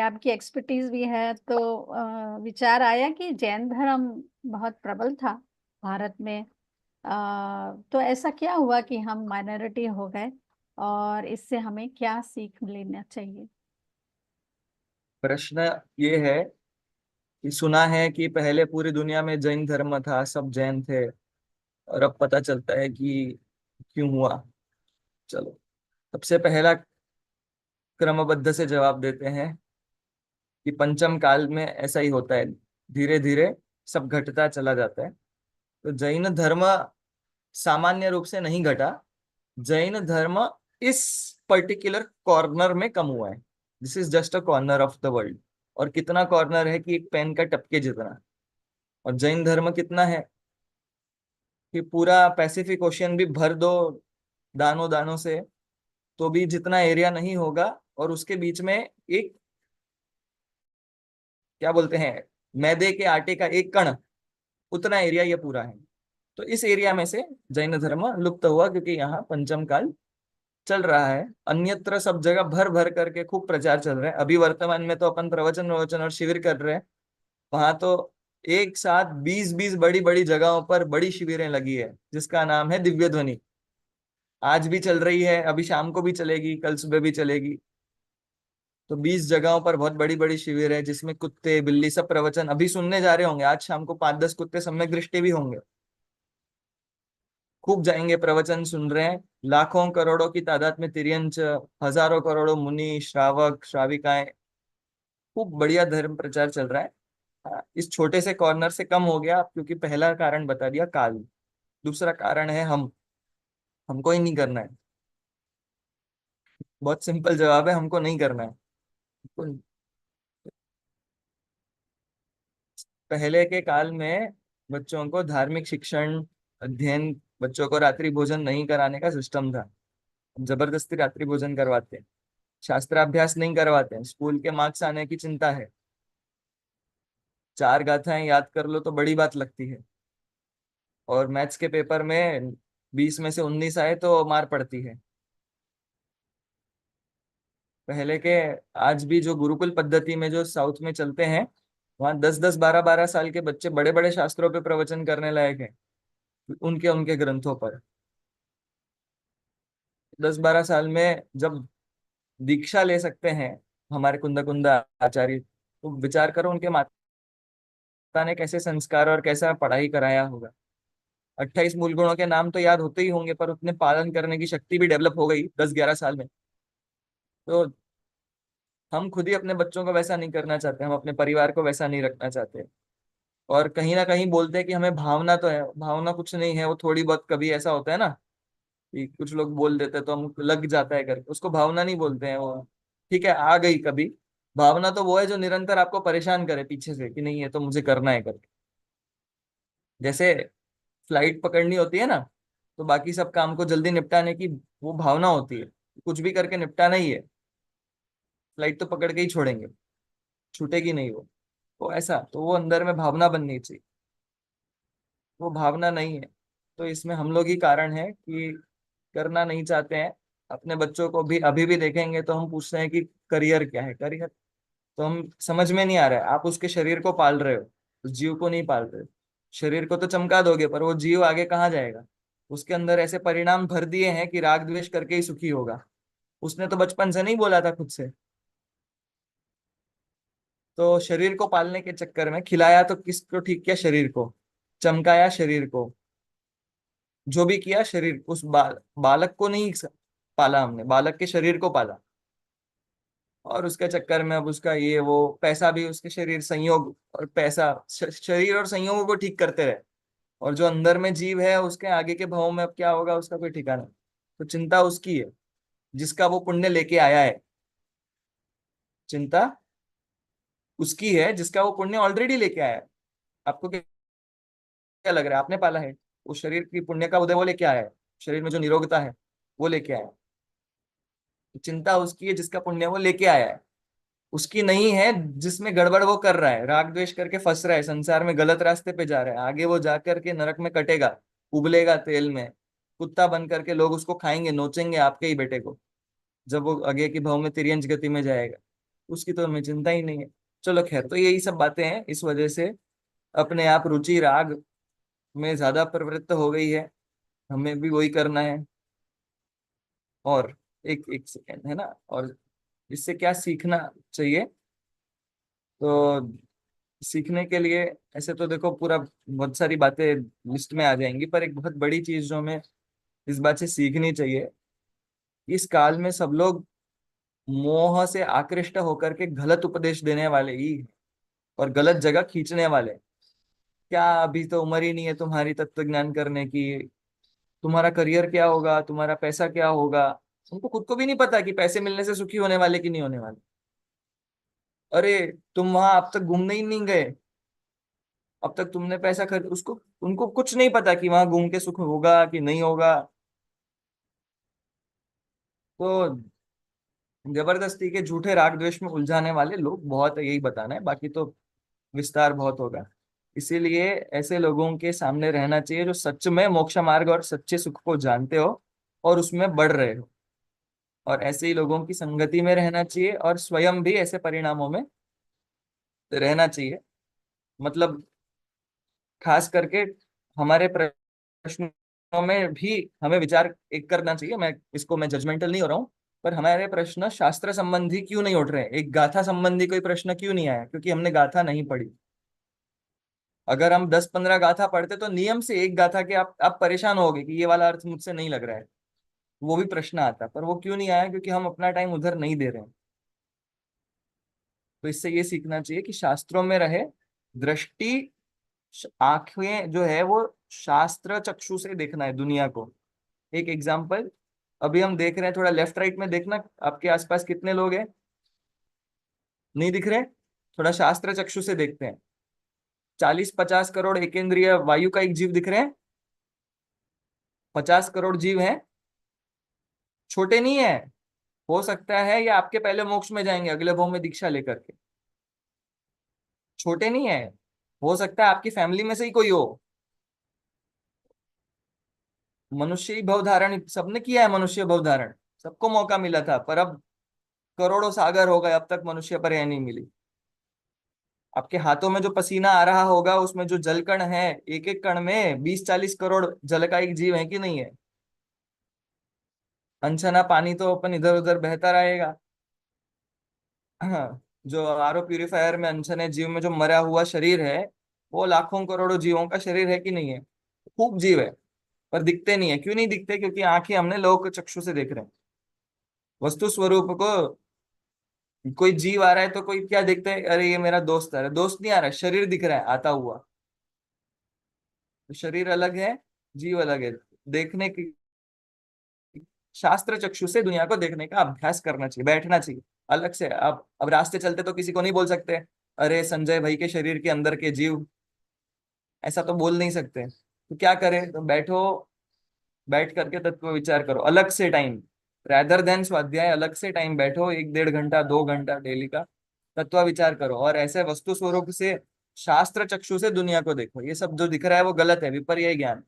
आपकी एक्सपर्टीज भी है तो विचार आया कि जैन धर्म बहुत प्रबल था भारत में। तो ऐसा क्या हुआ कि हम माइनॉरिटी हो गए, और इससे हमें क्या सीख लेना चाहिए? प्रश्न ये है कि सुना है कि पहले पूरी दुनिया में जैन धर्म था, सब जैन थे, और अब पता चलता है कि क्यों हुआ। चलो, सबसे पहला क्रमबद्ध से जवाब देते हैं कि पंचम काल में ऐसा ही होता है, धीरे धीरे सब घटता चला जाता है। तो जैन धर्म सामान्य रूप से नहीं घटा। जैन धर्म इस पर्टिकुलर कॉर्नर में कम हुआ है। This is just a corner of the world. और कितना कॉर्नर है कि एक पेन का टपके जितना। और जैन धर्म कितना है कि पूरा पैसिफिक ओशियन भी भर दो दानों दानों से, तो भी जितना एरिया नहीं होगा। और उसके बीच में एक, क्या बोलते हैं, मैदे के आटे का एक कण, उतना एरिया ये पूरा है। तो इस एरिया में से जैन धर्म लुप्त हुआ, क्योंकि यहाँ पंचम काल चल रहा है। अन्यत्र सब जगह भर भर करके खूब प्रचार चल रहा है। अभी वर्तमान में तो अपन प्रवचन प्रवचन और शिविर कर रहे हैं। वहां तो एक साथ 20-20 बड़ी बड़ी जगहों पर बड़ी शिविरें लगी है, जिसका नाम है दिव्य ध्वनि। आज भी चल रही है, अभी शाम को भी चलेगी, कल सुबह भी चलेगी। तो 20 जगहों पर बहुत बड़ी बड़ी शिविर है, जिसमें कुत्ते बिल्ली सब प्रवचन अभी सुनने जा रहे होंगे। आज शाम को 5-10 कुत्ते सम्यक दृष्टि भी होंगे, खूब जाएंगे, प्रवचन सुन रहे हैं। लाखों करोड़ों की तादाद में तिर्यंच, हजारों करोड़ों मुनि श्रावक श्राविकाएं, खूब बढ़िया धर्म प्रचार चल रहा है। इस छोटे से कॉर्नर से कम हो गया, क्योंकि पहला कारण बता दिया, काल। दूसरा कारण है हम। हमको ही नहीं करना है। बहुत सिंपल जवाब है, हमको नहीं करना है। हमको- पहले के काल में बच्चों को धार्मिक शिक्षण, अध्ययन, बच्चों को रात्रि भोजन नहीं कराने का सिस्टम था। जबरदस्ती रात्रि भोजन करवाते हैं, शास्त्राभ्यास नहीं करवाते हैं, स्कूल के मार्क्स आने की चिंता है। 4 गाथाएं याद कर लो तो बड़ी बात लगती है। और मैथ्स के पेपर में 20 में से 19 आए तो मार पड़ती है। पहले के, आज भी जो गुरुकुल पद्धति में जो साउथ में चलते हैं, वहाँ 10-10 12-12 साल के बच्चे बड़े बड़े शास्त्रों पे प्रवचन करने लायक हैं, उनके उनके ग्रंथों पर। 10-12 साल में जब दीक्षा ले सकते हैं हमारे कुंदा कुंदा आचार्य, तो विचार करो उनके माता ने कैसे संस्कार और कैसा पढ़ाई कराया होगा। 28 मूल गुणों के नाम तो याद होते ही होंगे, पर उतने पालन करने की शक्ति भी डेवलप हो गई 10-11 साल में। तो हम खुद ही अपने बच्चों को वैसा नहीं करना चाहते, हम अपने परिवार को वैसा नहीं रखना चाहते। और कहीं ना कहीं बोलते हैं कि हमें भावना तो है, भावना कुछ नहीं है। वो थोड़ी बहुत कभी ऐसा होता है ना कि कुछ लोग बोल देते हैं तो हम लग जाता है करके, उसको भावना नहीं बोलते हैं वो। ठीक है, आ गई कभी। भावना तो वो है जो निरंतर आपको परेशान करे पीछे से, कि नहीं ये तो मुझे करना है करके। जैसे फ्लाइट पकड़नी होती है ना, तो बाकी सब काम को जल्दी निपटाने की वो भावना होती है, कुछ भी करके निपटाना ही है। फ्लाइट तो पकड़ के ही छोड़ेंगे, छूटेगी नहीं वो। तो ऐसा, तो वो अंदर में भावना बननी चाहिए, वो भावना नहीं है। तो इसमें हम लोग ही कारण है कि करना नहीं चाहते हैं। अपने बच्चों को भी अभी भी देखेंगे तो हम पूछते हैं कि करियर क्या है, करियर। तो हम समझ में नहीं आ रहा है, आप उसके शरीर को पाल रहे हो, उस जीव को नहीं पाल रहे हो। शरीर को तो चमका दोगे, पर वो जीव आगे कहाँ जाएगा? उसके अंदर ऐसे परिणाम भर दिए हैं कि राग द्वेष करके ही सुखी होगा। उसने तो बचपन से नहीं बोला था खुद से। तो शरीर को पालने के चक्कर में खिलाया तो किसको ठीक किया? शरीर को। चमकाया शरीर को, जो भी किया शरीर, उस बालक को नहीं पाला हमने, बालक के शरीर को पाला। और उसके चक्कर में अब उसका ये वो पैसा भी, उसके शरीर संयोग और पैसा, शरीर और संयोगों को ठीक करते रहे। और जो अंदर में जीव है, उसके आगे के भाव में अब क्या होगा उसका कोई ठिकाना नहीं। तो चिंता उसकी है जिसका वो पुण्य लेके आया है। चिंता उसकी है जिसका वो पुण्य ऑलरेडी लेके आया है। आपको क्या क्या लग रहा है? आपने पाला है, उस शरीर की पुण्य का उदय वो लेके आया है, शरीर में जो निरोगता है वो लेके आया है। तो चिंता उसकी है जिसका पुण्य वो लेके आया है, उसकी नहीं है जिसमें गड़बड़ वो कर रहा है, राग द्वेष करके फंस रहा है, संसार में गलत रास्ते पे जा रहा है। आगे वो जाकर के नरक में कटेगा, उबलेगा तेल में, कुत्ता बन करके लोग उसको खाएंगे, नोचेंगे आपके ही बेटे को, जब वो आगे की भाव में तिर्यंच गति में जाएगा। उसकी तो हमें चिंता ही नहीं है। चलो खैर, तो यही सब बातें हैं, इस वजह से अपने आप रुचि राग में ज्यादा प्रवृत्त हो गई है, हमें भी वही करना है। और एक एक सेकेंड है ना, और इससे क्या सीखना चाहिए? तो सीखने के लिए ऐसे तो देखो पूरा बहुत सारी बातें लिस्ट में आ जाएंगी, पर एक बहुत बड़ी चीज जो हमें इस बात से सीखनी चाहिए, इस काल में सब लोग मोह से आकृष्ट होकर के गलत उपदेश देने वाले ही हैं, और गलत जगह खींचने वाले। क्या अभी तो उम्र ही नहीं है तुम्हारी तत्व ज्ञान करने की, तुम्हारा करियर क्या होगा, तुम्हारा पैसा क्या होगा। उनको खुद को भी नहीं पता कि पैसे मिलने से सुखी होने वाले कि नहीं होने वाले। अरे, तुम वहां अब तक घूमने ही नहीं गए, अब तक तुमने पैसा खर्च, उसको उनको कुछ नहीं पता कि वहां घूम के सुख होगा कि नहीं होगा। तो जबरदस्ती के झूठे राग द्वेष में उलझाने वाले लोग बहुत है, यही बताना है, बाकी तो विस्तार बहुत होगा। इसीलिए ऐसे लोगों के सामने रहना चाहिए जो सच में मोक्ष मार्ग और सच्चे सुख को जानते हो और उसमें बढ़ रहे हो, और ऐसे ही लोगों की संगति में रहना चाहिए, और स्वयं भी ऐसे परिणामों में रहना चाहिए। मतलब खास करके हमारे प्रश्नों में भी हमें विचार एक करना चाहिए। मैं जजमेंटल नहीं हो रहा हूँ, पर हमारे प्रश्न शास्त्र संबंधी क्यों नहीं उठ रहे हैं, एक गाथा संबंधी कोई प्रश्न क्यों नहीं आया? क्योंकि हमने गाथा नहीं पढ़ी। अगर हम 10-15 गाथा पढ़ते तो नियम से एक गाथा के आप परेशान होगे कि ये वाला अर्थ मुझसे नहीं लग रहा है, वो भी प्रश्न आता। पर वो क्यों नहीं आया? क्योंकि हम अपना टाइम उधर नहीं दे रहे हैं। तो इससे ये सीखना चाहिए कि शास्त्रों में रहे दृष्टि, आंखें जो है वो शास्त्र चक्षु से देखना है दुनिया को। एक एग्जाम्पल, अभी हम देख रहे हैं, थोड़ा लेफ्ट राइट में देखना, आपके आसपास कितने लोग हैं? नहीं दिख रहे? थोड़ा शास्त्र चक्षु से देखते हैं। 40-50 करोड़ एकेंद्रिय वायु का एक जीव दिख रहे हैं? 50 करोड़ जीव हैं, छोटे नहीं है। हो सकता है ये आपके पहले मोक्ष में जाएंगे अगले भाव में दीक्षा लेकर के, छोटे नहीं है। हो सकता है आपकी फैमिली में से ही कोई हो। मनुष्य ही भव धारण सबने किया है, मनुष्य भव धारण सबको मौका मिला था, पर अब करोड़ों सागर हो गए, अब तक मनुष्य पर्याय नहीं मिली। आपके हाथों में जो पसीना आ रहा होगा उसमें जो जल कण है, एक एक कण में 20-40 करोड़ जल का एक जीव है कि नहीं है? अनछना पानी तो अपन इधर उधर बहता रहेगा। हाँ, जो आरओ प्यूरिफायर में अनछने जीव में जो मरा हुआ शरीर है, वो लाखों करोड़ों जीवों का शरीर है कि नहीं है? खूब जीव है, पर दिखते नहीं है। क्यों नहीं दिखते? क्योंकि आंखें हमने लोक चक्षु से देख रहे हैं वस्तु स्वरूप को। कोई जीव आ रहा है तो कोई क्या देखते हैं? अरे ये मेरा दोस्त आ रहा है, दोस्त नहीं आ रहा है, शरीर दिख रहा है आता हुआ। तो शरीर अलग है, जीव अलग है। देखने की, शास्त्र चक्षु से दुनिया को देखने का अभ्यास करना चाहिए, बैठना चाहिए अलग से। अब रास्ते चलते तो किसी को नहीं बोल सकते, अरे संजय भाई के शरीर के अंदर के जीव, ऐसा तो बोल नहीं सकते। तो क्या करें? तो बैठो, बैठ करके तत्व विचार करो अलग से टाइम, रैदर देन स्वाध्याय। अलग से टाइम बैठो, 1-1.5 घंटा 2 घंटा डेली का तत्व विचार करो, और ऐसे वस्तु स्वरूप से शास्त्र चक्षु से दुनिया को देखो। ये सब जो दिख रहा है वो गलत है, विपर्य ज्ञान।